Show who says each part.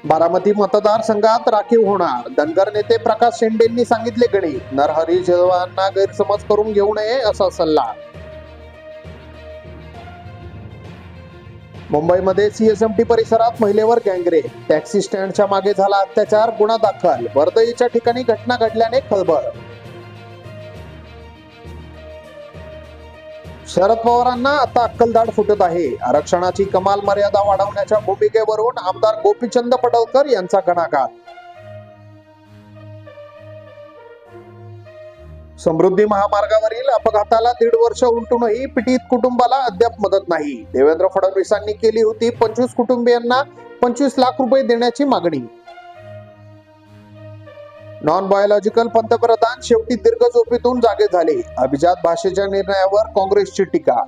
Speaker 1: बारामती मतदारसंघात राखीव होणार. धनगर नेते प्रकाश शेंडेंनी सांगितले गणित. नरहरी झिरवाळांना गैरसमज करून घेऊ नये असा सल्ला. मुंबईमध्ये सीएसएमटी परिसरात महिलेवर गँगरेप. टॅक्सी स्टँडच्या मागे झाला अत्याचार, गुन्हा दाखल. वर्दईच्या ठिकाणी घटना घडल्याने खळबळ. शरद पवारांना आता अक्कलदाढ फुटत आहे. आरक्षणाची कमाल मर्यादा वाढवण्याच्या भूमिकेवरून आमदार गोपीचंद पडळकर यांचा घणाघात. समृद्धी महामार्गावरील अपघाताला 1.5 वर्ष उलटूनही पीडित कुटुंबाला अद्याप मदत नाही. देवेंद्र फडणवीसांनी केली होती 25 कुटुंबियांना 25 लाख रुपये देण्याची मागणी. नॉन बायोलॉजिकल पंतप्रधान शेवटी दीर्घ झोपेतून जागे झाले. अभिजात भाषेच्या निर्णयावर काँग्रेसची टीका.